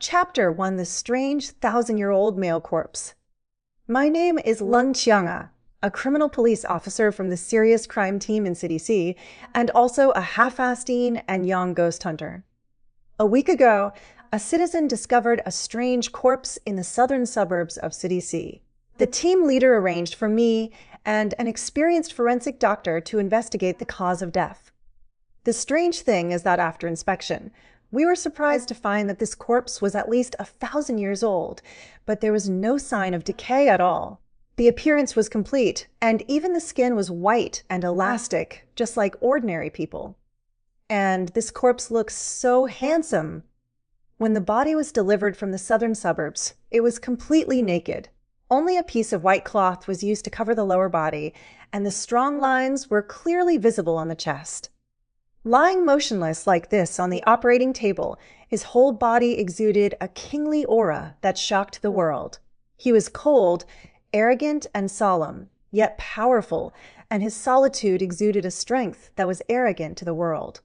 Chapter 1: The Strange Thousand-Year-Old Male Corpse. My name is Lung Qianga, a criminal police officer from the serious crime team in City C, and also a half-assed and young ghost hunter. A week ago, a citizen discovered a strange corpse in the southern suburbs of City C. The team leader arranged for me and an experienced forensic doctor to investigate the cause of death. The strange thing is that after inspection, we were surprised to find that this corpse was at least 1,000 years old, but there was no sign of decay at all. The appearance was complete, and even the skin was white and elastic, just like ordinary people. And this corpse looks so handsome. When the body was delivered from the southern suburbs, it was completely naked. Only a piece of white cloth was used to cover the lower body, and the strong lines were clearly visible on the chest. Lying motionless like this on the operating table, his whole body exuded a kingly aura that shocked the world. He was cold, arrogant, and solemn, yet powerful, and his solitude exuded a strength that was arrogant to the world.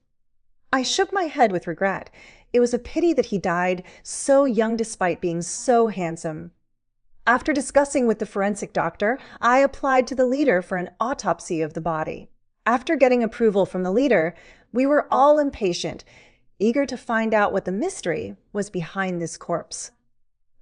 I shook my head with regret. It was a pity that he died so young despite being so handsome. After discussing with the forensic doctor, I applied to the leader for an autopsy of the body. After getting approval from the leader, we were all impatient, eager to find out what the mystery was behind this corpse.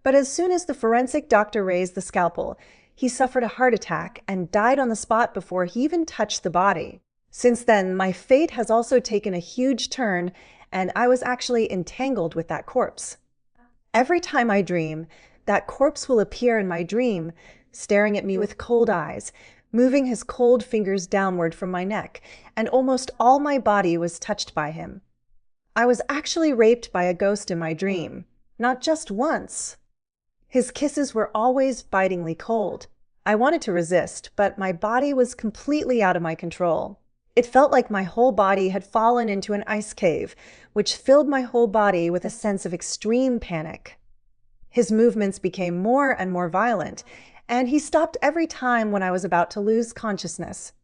But as soon as the forensic doctor raised the scalpel, he suffered a heart attack and died on the spot before he even touched the body. Since then, my fate has also taken a huge turn, and I was actually entangled with that corpse. Every time I dream, that corpse will appear in my dream, staring at me with cold eyes, moving his cold fingers downward from my neck, and almost all my body was touched by him. I was actually raped by a ghost in my dream, not just once. His kisses were always bitingly cold. I wanted to resist, but my body was completely out of my control. It felt like my whole body had fallen into an ice cave, which filled my whole body with a sense of extreme panic. His movements became more and more violent, and he stopped every time when I was about to lose consciousness.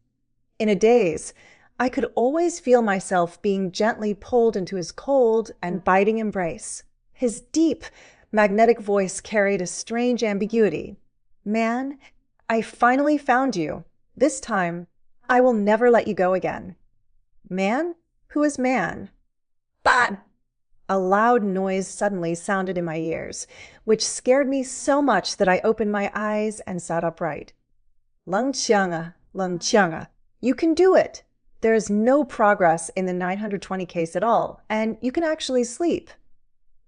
In a daze, I could always feel myself being gently pulled into his cold and biting embrace. His deep, magnetic voice carried a strange ambiguity. "Man, I finally found you. This time, I will never let you go again." Man? Who is man? Bah! A loud noise suddenly sounded in my ears, which scared me so much that I opened my eyes and sat upright. Lung Qianga, you can do it! There is no progress in the 920 case at all, and you can actually sleep.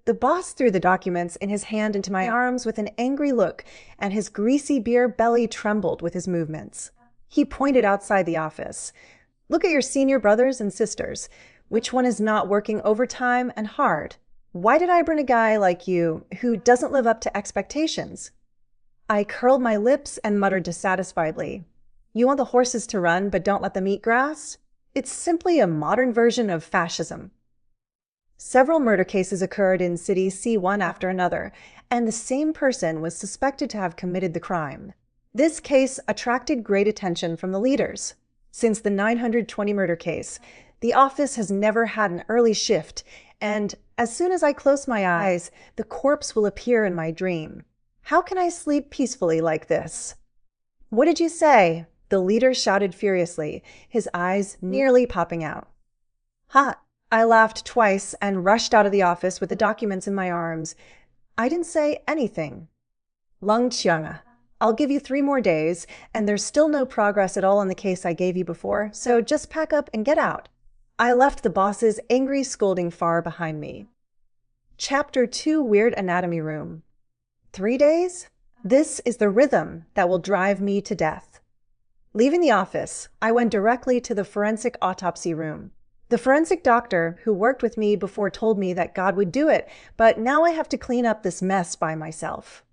The boss threw the documents in his hand into my arms with an angry look, and his greasy beer belly trembled with his movements. He pointed outside the office. "Look at your senior brothers and sisters. Which one is not working overtime and hard? Why did I bring a guy like you who doesn't live up to expectations?" I curled my lips and muttered dissatisfiedly, "You want the horses to run but don't let them eat grass? It's simply a modern version of fascism." Several murder cases occurred in City C one after another, and the same person was suspected to have committed the crime. This case attracted great attention from the leaders. Since the 920 murder case, the office has never had an early shift, and as soon as I close my eyes, the corpse will appear in my dream. How can I sleep peacefully like this? "What did you say?" the leader shouted furiously, his eyes nearly popping out. "Ha!" I laughed twice and rushed out of the office with the documents in my arms. "I didn't say anything." "Lung Qianga, I'll give you 3 more days, and there's still no progress at all on the case I gave you before, so just pack up and get out." I left the boss's angry scolding far behind me. Chapter 2: Weird Anatomy Room. 3 days? This is the rhythm that will drive me to death. Leaving the office, I went directly to the forensic autopsy room. The forensic doctor who worked with me before told me that God would do it, but now I have to clean up this mess by myself.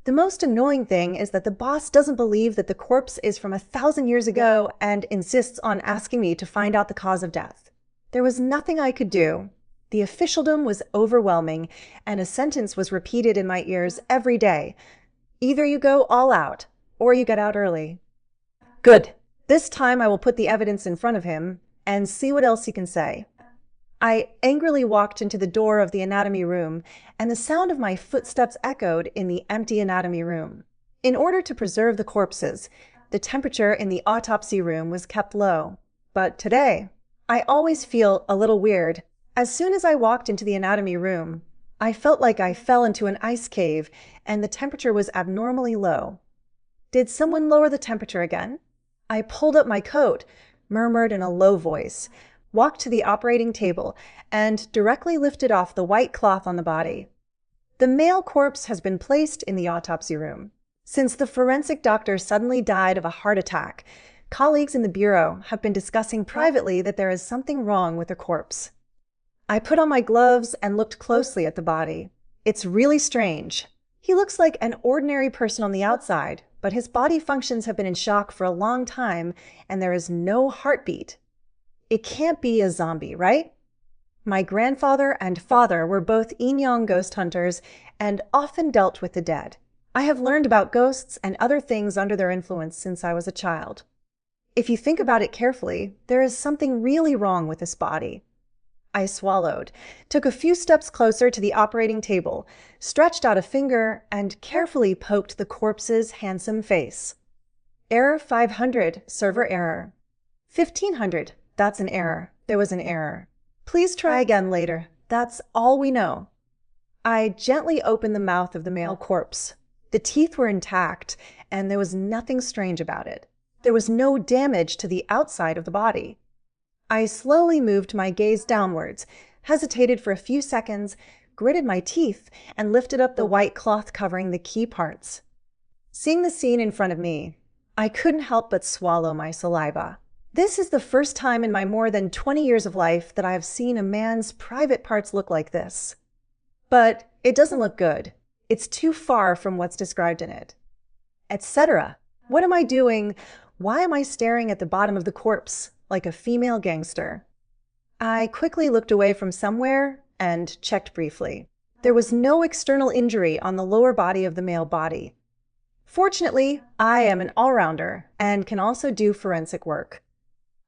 The most annoying thing is that the boss doesn't believe that the corpse is from 1,000 years ago and insists on asking me to find out the cause of death. There was nothing I could do. The officialdom was overwhelming, and a sentence was repeated in my ears every day. Either you go all out, or you get out early. Good. This time I will put the evidence in front of him and see what else he can say. I angrily walked into the door of the anatomy room, and the sound of my footsteps echoed in the empty anatomy room. In order to preserve the corpses, the temperature in the autopsy room was kept low. But today, I always feel a little weird. As soon as I walked into the anatomy room, I felt like I fell into an ice cave and the temperature was abnormally low. Did someone lower the temperature again? I pulled up my coat, murmured in a low voice, walked to the operating table, and directly lifted off the white cloth on the body. The male corpse has been placed in the autopsy room. Since the forensic doctor suddenly died of a heart attack, colleagues in the bureau have been discussing privately that there is something wrong with the corpse. I put on my gloves and looked closely at the body. It's really strange. He looks like an ordinary person on the outside, but his body functions have been in shock for a long time and there is no heartbeat. It can't be a zombie, right? My grandfather and father were both Inyang ghost hunters and often dealt with the dead. I have learned about ghosts and other things under their influence since I was a child. If you think about it carefully, there is something really wrong with this body. I swallowed, took a few steps closer to the operating table, stretched out a finger, and carefully poked the corpse's handsome face. Error 500, server error. 1500, that's an error. There was an error. Please try again later. That's all we know. I gently opened the mouth of the male corpse. The teeth were intact, and there was nothing strange about it. There was no damage to the outside of the body. I slowly moved my gaze downwards, hesitated for a few seconds, gritted my teeth, and lifted up the white cloth covering the key parts. Seeing the scene in front of me, I couldn't help but swallow my saliva. This is the first time in my more than 20 years of life that I have seen a man's private parts look like this. But it doesn't look good. It's too far from what's described in it. Etc. What am I doing? Why am I staring at the bottom of the corpse like a female gangster? I quickly looked away from somewhere and checked briefly. There was no external injury on the lower body of the male body. Fortunately, I am an all-rounder and can also do forensic work.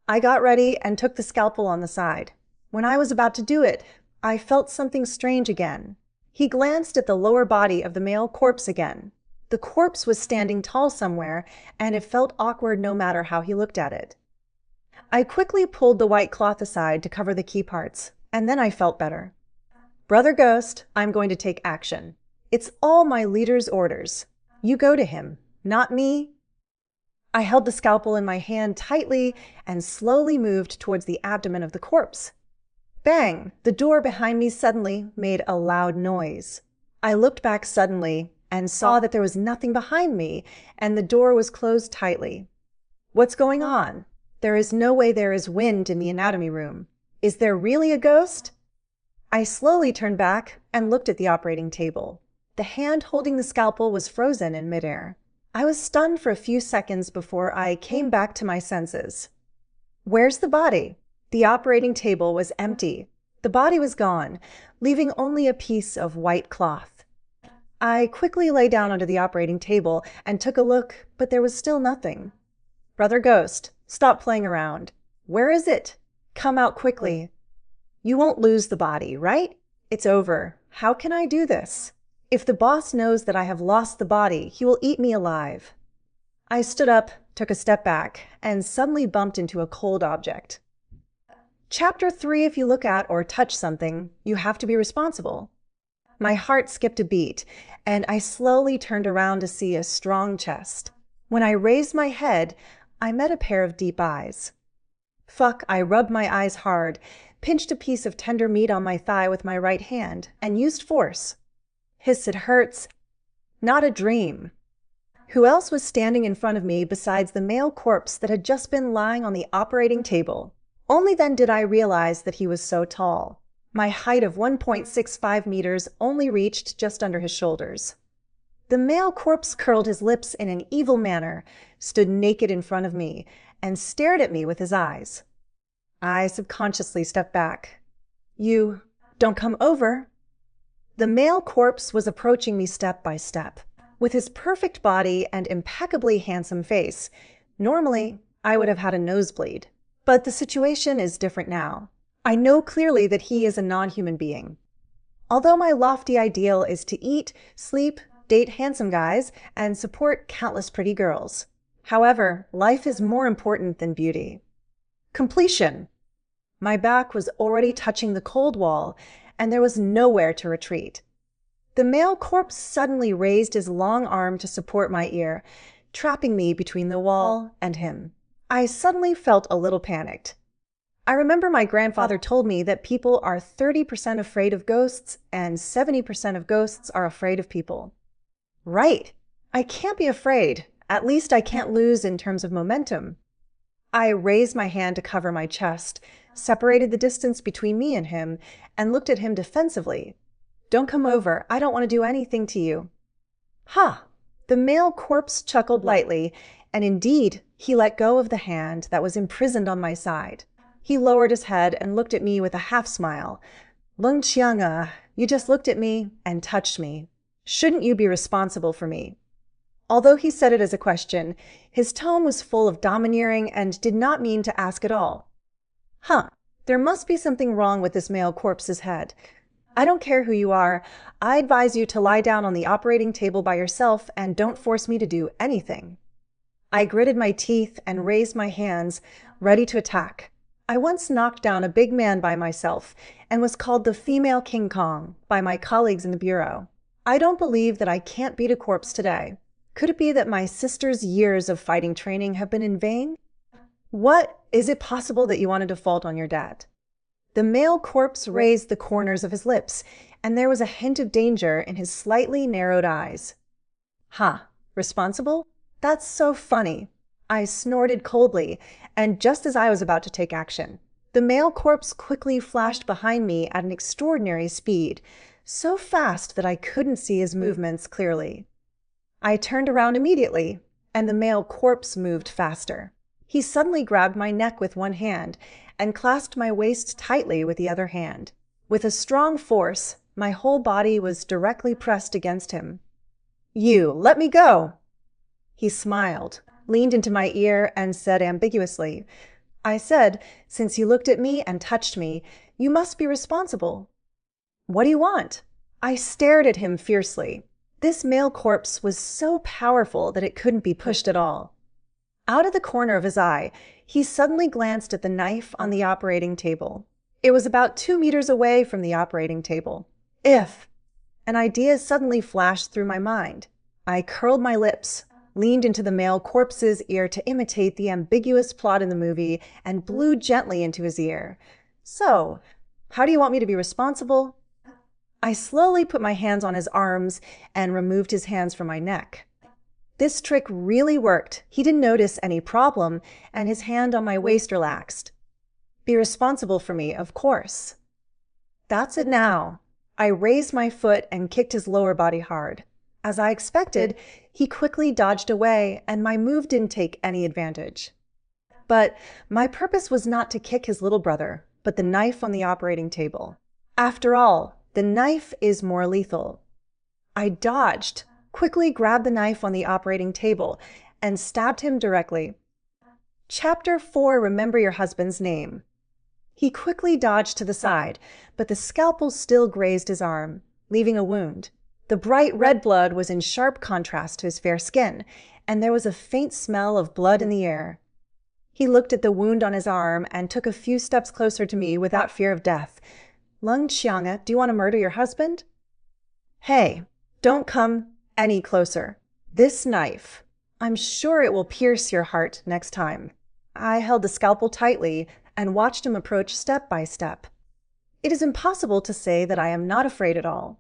I got ready and took the scalpel on the side. When I was about to do it, I felt something strange again. He glanced at the lower body of the male corpse again. The corpse was standing tall somewhere, and it felt awkward no matter how he looked at it. I quickly pulled the white cloth aside to cover the key parts, and then I felt better. Brother Ghost, I'm going to take action. It's all my leader's orders. You go to him, not me. I held the scalpel in my hand tightly and slowly moved towards the abdomen of the corpse. Bang! The door behind me suddenly made a loud noise. I looked back suddenly and saw that there was nothing behind me, and the door was closed tightly. What's going on? There is no way there is wind in the anatomy room. Is there really a ghost? I slowly turned back and looked at the operating table. The hand holding the scalpel was frozen in midair. I was stunned for a few seconds before I came back to my senses. Where's the body? The operating table was empty. The body was gone, leaving only a piece of white cloth. I quickly lay down under the operating table and took a look, but there was still nothing. Brother Ghost, stop playing around. Where is it? Come out quickly. You won't lose the body, right? It's over. How can I do this? If the boss knows that I have lost the body, he will eat me alive. I stood up, took a step back, and suddenly bumped into a cold object. Chapter 3, if you look at or touch something, you have to be responsible. My heart skipped a beat, and I slowly turned around to see a strong chest. When I raised my head, I met a pair of deep eyes. Fuck, I rubbed my eyes hard, pinched a piece of tender meat on my thigh with my right hand, and used force. Hiss, it hurts. Not a dream. Who else was standing in front of me besides the male corpse that had just been lying on the operating table? Only then did I realize that he was so tall. My height of 1.65 meters only reached just under his shoulders. The male corpse curled his lips in an evil manner, stood naked in front of me, and stared at me with his eyes. I subconsciously stepped back. You don't come over. The male corpse was approaching me step by step. With his perfect body and impeccably handsome face, normally I would have had a nosebleed. But the situation is different now. I know clearly that he is a non-human being. Although my lofty ideal is to eat, sleep, date handsome guys, and support countless pretty girls. However, life is more important than beauty. Completion. My back was already touching the cold wall, and there was nowhere to retreat. The male corpse suddenly raised his long arm to support my ear, trapping me between the wall and him. I suddenly felt a little panicked. I remember my grandfather told me that people are 30% afraid of ghosts and 70% of ghosts are afraid of people. Right. I can't be afraid. At least I can't lose in terms of momentum. I raised my hand to cover my chest, separated the distance between me and him, and looked at him defensively. Don't come over. I don't want to do anything to you. Ha! The male corpse chuckled lightly, and indeed, he let go of the hand that was imprisoned on my side. He lowered his head and looked at me with a half-smile. Lung Qianga, you just looked at me and touched me. Shouldn't you be responsible for me? Although he said it as a question, his tone was full of domineering and did not mean to ask at all. Huh, there must be something wrong with this male corpse's head. I don't care who you are. I advise you to lie down on the operating table by yourself and don't force me to do anything. I gritted my teeth and raised my hands, ready to attack. I once knocked down a big man by myself and was called the female King Kong by my colleagues in the bureau. I don't believe that I can't beat a corpse today. Could it be that my sister's years of fighting training have been in vain? What? Is it possible that you want to default on your dad? The male corpse raised the corners of his lips, and there was a hint of danger in his slightly narrowed eyes. Huh, responsible? That's so funny. I snorted coldly, and just as I was about to take action, the male corpse quickly flashed behind me at an extraordinary speed, so fast that I couldn't see his movements clearly. I turned around immediately, and the male corpse moved faster. He suddenly grabbed my neck with one hand and clasped my waist tightly with the other hand. With a strong force, my whole body was directly pressed against him. You, let me go! He smiled, leaned into my ear, and said ambiguously, I said, since you looked at me and touched me, you must be responsible. What do you want? I stared at him fiercely. This male corpse was so powerful that it couldn't be pushed at all. Out of the corner of his eye, he suddenly glanced at the knife on the operating table. It was about 2 meters away from the operating table. If an idea suddenly flashed through my mind. I curled my lips, leaned into the male corpse's ear to imitate the ambiguous plot in the movie, and blew gently into his ear. So, how do you want me to be responsible? I slowly put my hands on his arms and removed his hands from my neck. This trick really worked. He didn't notice any problem, and his hand on my waist relaxed. Be responsible for me, of course. That's it now. I raised my foot and kicked his lower body hard. As I expected, he quickly dodged away, and my move didn't take any advantage. But my purpose was not to kick his little brother, but the knife on the operating table. After all, the knife is more lethal. I dodged, quickly grabbed the knife on the operating table, and stabbed him directly. Chapter 4, Remember Your Husband's Name. He quickly dodged to the side, but the scalpel still grazed his arm, leaving a wound. The bright red blood was in sharp contrast to his fair skin, and there was a faint smell of blood in the air. He looked at the wound on his arm and took a few steps closer to me without fear of death. Lung Qianga, do you want to murder your husband? Hey, don't come any closer. This knife, I'm sure it will pierce your heart next time. I held the scalpel tightly and watched him approach step by step. It is impossible to say that I am not afraid at all.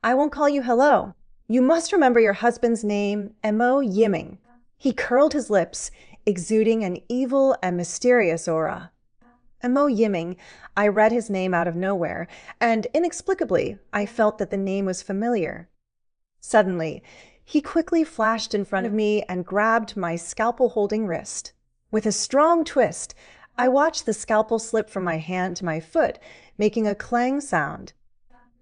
I won't call you hello. You must remember your husband's name, Mo Yiming. He curled his lips, exuding an evil and mysterious aura. Mo Yiming, I read his name out of nowhere, and inexplicably, I felt that the name was familiar. Suddenly, he quickly flashed in front of me and grabbed my scalpel-holding wrist. With a strong twist, I watched the scalpel slip from my hand to my foot, making a clang sound.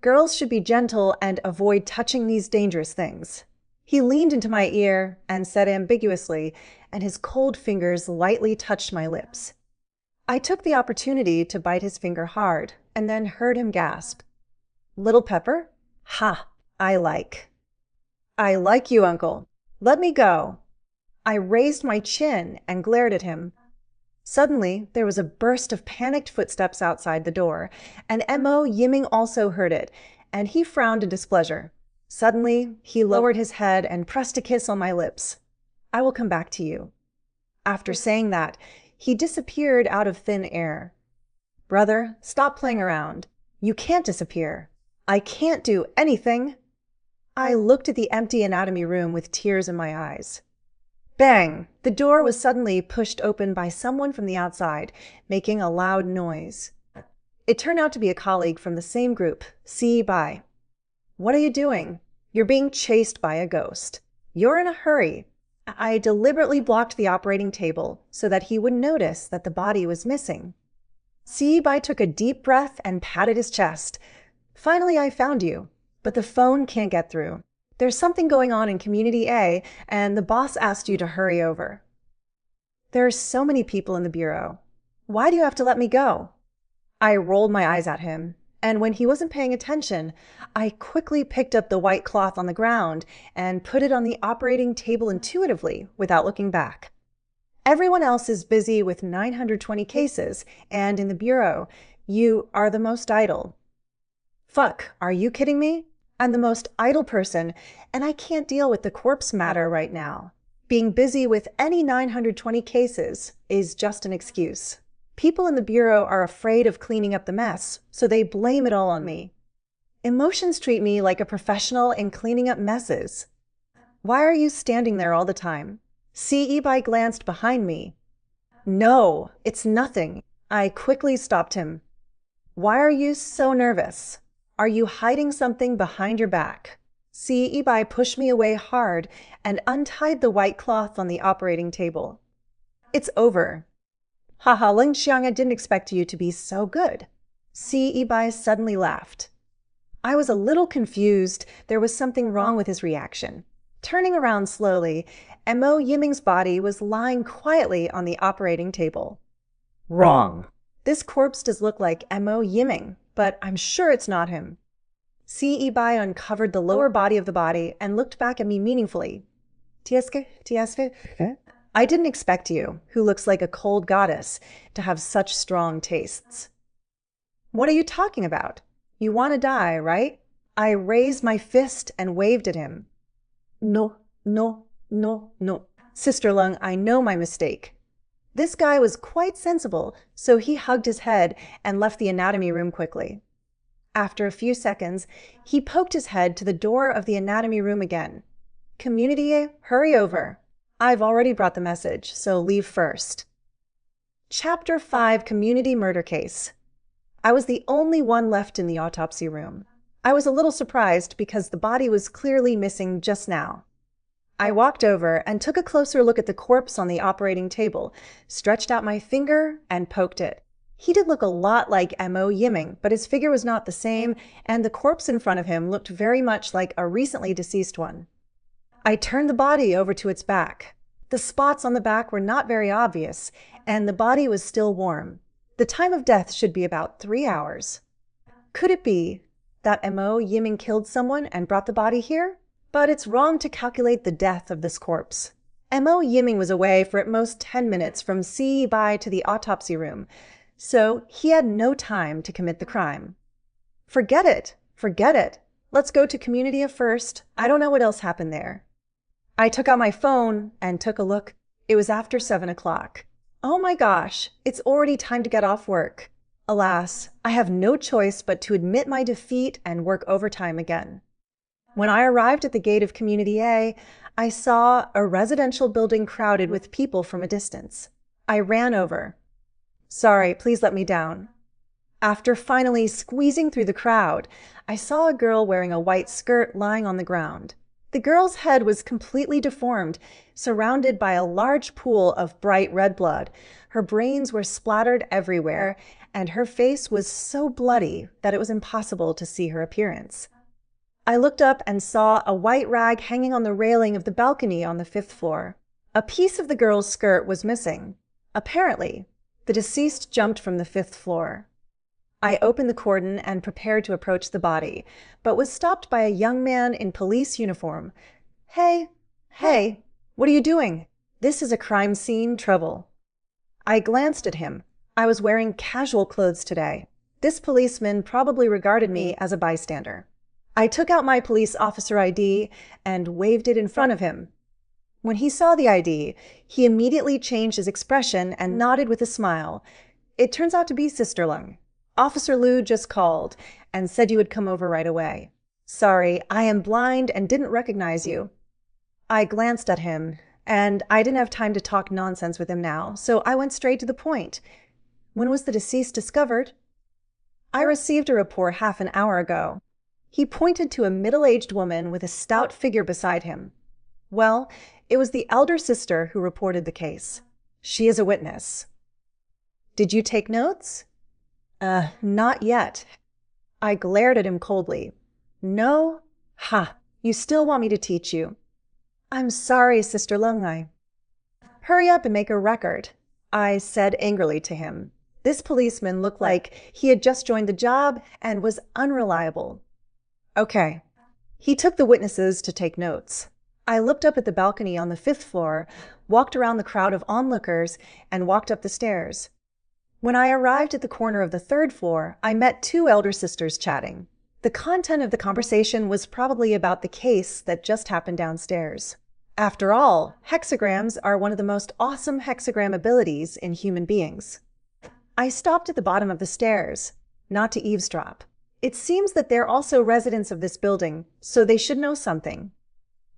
Girls should be gentle and avoid touching these dangerous things. He leaned into my ear and said ambiguously, and his cold fingers lightly touched my lips. I took the opportunity to bite his finger hard and then heard him gasp. Little Pepper? Ha, I like. I like you, Uncle. Let me go. I raised my chin and glared at him. Suddenly, there was a burst of panicked footsteps outside the door, and Mo Yiming also heard it, and he frowned in displeasure. Suddenly, he lowered his head and pressed a kiss on my lips. I will come back to you. After saying that, he disappeared out of thin air. Brother, stop playing around. You can't disappear. I can't do anything. I looked at the empty anatomy room with tears in my eyes. Bang! The door was suddenly pushed open by someone from the outside, making a loud noise. It turned out to be a colleague from the same group, See Bai. What are you doing? You're being chased by a ghost. You're in a hurry. I deliberately blocked the operating table so that he wouldn't notice that the body was missing. See Bai took a deep breath and patted his chest. Finally, I found you, but the phone can't get through. There's something going on in Community A, and the boss asked you to hurry over. There are so many people in the bureau. Why do you have to let me go? I rolled my eyes at him, and when he wasn't paying attention, I quickly picked up the white cloth on the ground and put it on the operating table intuitively without looking back. Everyone else is busy with 920 cases, and in the bureau, you are the most idle. Fuck, are you kidding me? I'm the most idle person, and I can't deal with the corpse matter right now. Being busy with any 920 cases is just an excuse. People in the bureau are afraid of cleaning up the mess, so they blame it all on me. Emotions treat me like a professional in cleaning up messes. Why are you standing there all the time? See Bai glanced behind me. No, it's nothing. I quickly stopped him. Why are you so nervous? Are you hiding something behind your back? See Bai pushed me away hard and untied the white cloth on the operating table. It's over. Haha, Ling Xiang, didn't expect you to be so good. See Bai suddenly laughed. I was a little confused. There was something wrong with his reaction. Turning around slowly, Mo Yiming's body was lying quietly on the operating table. Wrong. This corpse does look like Mo Yiming, but I'm sure it's not him. See Bai uncovered the lower body of the body and looked back at me meaningfully. Tieske? I didn't expect you, who looks like a cold goddess, to have such strong tastes. What are you talking about? You want to die, right? I raised my fist and waved at him. No. Sister Lung, I know my mistake. This guy was quite sensible, so he hugged his head and left the anatomy room quickly. After a few seconds, he poked his head to the door of the anatomy room again. Community, hurry over. I've already brought the message, so leave first. Chapter 5, Community Murder Case. I was the only one left in the autopsy room. I was a little surprised because the body was clearly missing just now. I walked over and took a closer look at the corpse on the operating table, stretched out my finger, and poked it. He did look a lot like Mo Yiming, but his figure was not the same, and the corpse in front of him looked very much like a recently deceased one. I turned the body over to its back. The spots on the back were not very obvious, and the body was still warm. The time of death should be about 3 hours. Could it be that Mo Yiming killed someone and brought the body here? But it's wrong to calculate the death of this corpse. Mo Yiming was away for at most 10 minutes from See Bai to the autopsy room, so he had no time to commit the crime. Forget it. Let's go to Community first. I don't know what else happened there. I took out my phone and took a look. It was after 7 o'clock. Oh my gosh, it's already time to get off work. Alas, I have no choice but to admit my defeat and work overtime again. When I arrived at the gate of Community A, I saw a residential building crowded with people from a distance. I ran over. Sorry, please let me down. After finally squeezing through the crowd, I saw a girl wearing a white skirt lying on the ground. The girl's head was completely deformed, surrounded by a large pool of bright red blood. Her brains were splattered everywhere, and her face was so bloody that it was impossible to see her appearance. I looked up and saw a white rag hanging on the railing of the balcony on the 5th floor. A piece of the girl's skirt was missing. Apparently, The deceased jumped from the 5th floor. I opened the cordon and prepared to approach the body, but was stopped by a young man in police uniform. Hey, what are you doing? This is a crime scene, trouble. I glanced at him. I was wearing casual clothes today. This policeman probably regarded me as a bystander. I took out my police officer ID and waved it in front of him. When he saw the ID, he immediately changed his expression and nodded with a smile. It turns out to be Sister Lung. Officer Liu just called and said you would come over right away. Sorry, I am blind and didn't recognize you. I glanced at him, and I didn't have time to talk nonsense with him now, so I went straight to the point. When was the deceased discovered? I received a report half an hour ago. He pointed to a middle-aged woman with a stout figure beside him. Well, it was the elder sister who reported the case. She is a witness. Did you take notes? Not yet. I glared at him coldly. No? Ha! You still want me to teach you. I'm sorry, Sister Lungai. Hurry up and make a record, I said angrily to him. This policeman looked like he had just joined the job and was unreliable. Okay. He took the witnesses to take notes. I looked up at the balcony on the 5th floor, walked around the crowd of onlookers, and walked up the stairs. When I arrived at the corner of the 3rd floor, I met 2 elder sisters chatting. The content of the conversation was probably about the case that just happened downstairs. After all, hexagrams are one of the most awesome hexagram abilities in human beings. I stopped at the bottom of the stairs, not to eavesdrop. It seems that they're also residents of this building, so they should know something.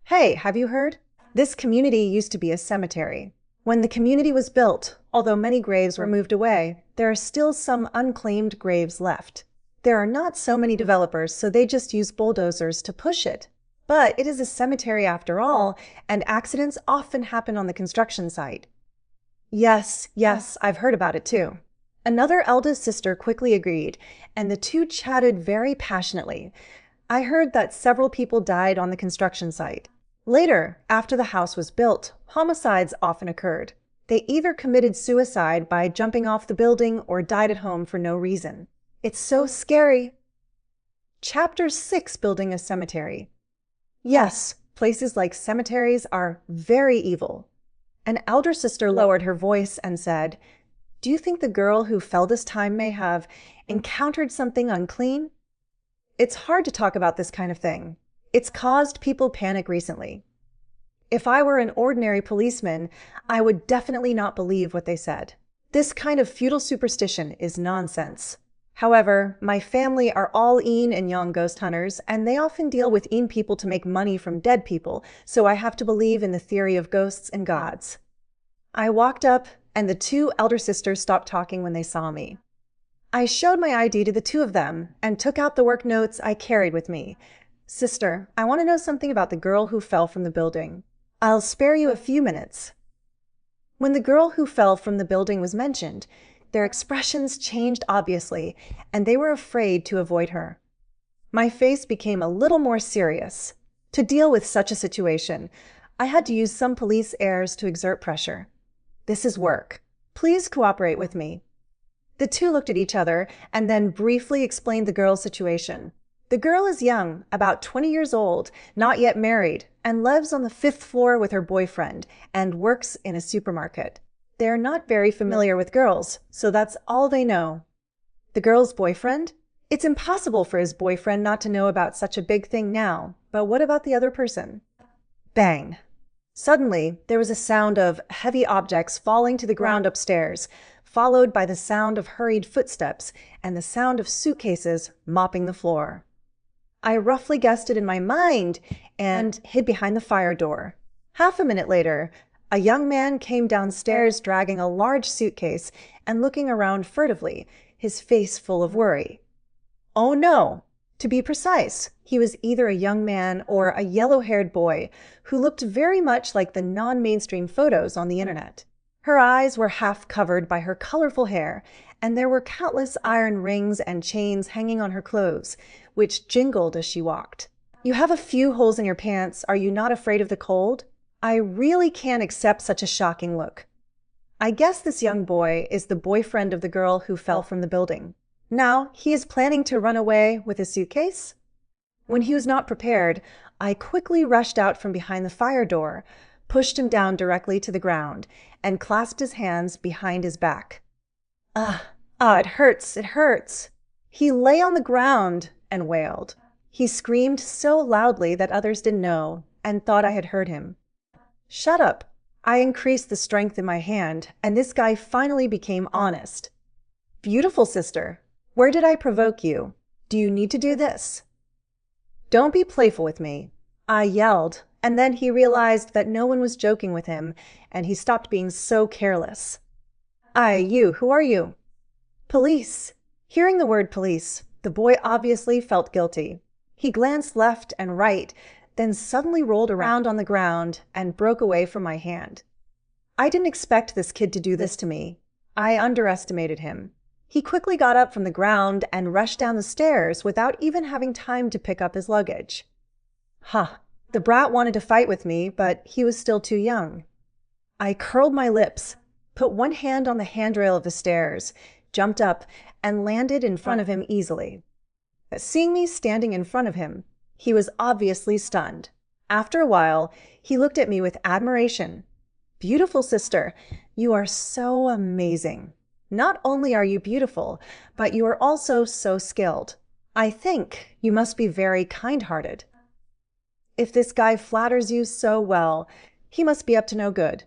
Hey, have you heard? This community used to be a cemetery. When the community was built, although many graves were moved away, there are still some unclaimed graves left. There are not so many developers, so they just use bulldozers to push it. But it is a cemetery after all, and accidents often happen on the construction site. Yes, I've heard about it too. Another eldest sister quickly agreed, and the 2 chatted very passionately. I heard that several people died on the construction site. Later, after the house was built, homicides often occurred. They either committed suicide by jumping off the building or died at home for no reason. It's so scary. Chapter 6, Building a Cemetery. Yes, places like cemeteries are very evil. An elder sister lowered her voice and said, Do you think the girl who fell this time may have encountered something unclean? It's hard to talk about this kind of thing. It's caused people panic recently. If I were an ordinary policeman, I would definitely not believe what they said. This kind of feudal superstition is nonsense. However, my family are all Een and Yang ghost hunters, and they often deal with Een people to make money from dead people, so I have to believe in the theory of ghosts and gods. I walked up, and the 2 elder sisters stopped talking when they saw me. I showed my ID to the 2 of them and took out the work notes I carried with me. Sister, I want to know something about the girl who fell from the building. I'll spare you a few minutes. When the girl who fell from the building was mentioned, their expressions changed obviously, and they were afraid to avoid her. My face became a little more serious. To deal with such a situation, I had to use some police airs to exert pressure. This is work. Please cooperate with me. The 2 looked at each other and then briefly explained the girl's situation. The girl is young, about 20 years old, not yet married, and lives on the 5th floor with her boyfriend and works in a supermarket. They're not very familiar with girls, so that's all they know. The girl's boyfriend? It's impossible for his boyfriend not to know about such a big thing now, but what about the other person? Bang. Suddenly, there was a sound of heavy objects falling to the ground upstairs, followed by the sound of hurried footsteps and the sound of suitcases mopping the floor. I roughly guessed it in my mind and hid behind the fire door. Half a minute later, a young man came downstairs dragging a large suitcase and looking around furtively, his face full of worry. Oh no! To be precise, he was either a young man or a yellow-haired boy who looked very much like the non-mainstream photos on the internet. Her eyes were half covered by her colorful hair, and there were countless iron rings and chains hanging on her clothes, which jingled as she walked. You have a few holes in your pants. Are you not afraid of the cold? I really can't accept such a shocking look. I guess this young boy is the boyfriend of the girl who fell from the building. Now he is planning to run away with his suitcase? When he was not prepared, I quickly rushed out from behind the fire door, pushed him down directly to the ground, and clasped his hands behind his back. It hurts, it hurts. He lay on the ground and wailed. He screamed so loudly that others didn't know and thought I had heard him. Shut up. I increased the strength in my hand, and this guy finally became honest. Beautiful sister, where did I provoke you? Do you need to do this? Don't be playful with me, I yelled, and then he realized that no one was joking with him, and he stopped being so careless. Who are you? Police. Hearing the word police, the boy obviously felt guilty. He glanced left and right, then suddenly rolled around on the ground and broke away from my hand. I didn't expect this kid to do this to me. I underestimated him. He quickly got up from the ground and rushed down the stairs without even having time to pick up his luggage. The brat wanted to fight with me, but he was still too young. I curled my lips, put one hand on the handrail of the stairs, jumped up, and landed in front of him easily. Seeing me standing in front of him, he was obviously stunned. After a while, he looked at me with admiration. Beautiful sister, you are so amazing. Not only are you beautiful, but you are also so skilled. I think you must be very kind-hearted. If this guy flatters you so well, he must be up to no good.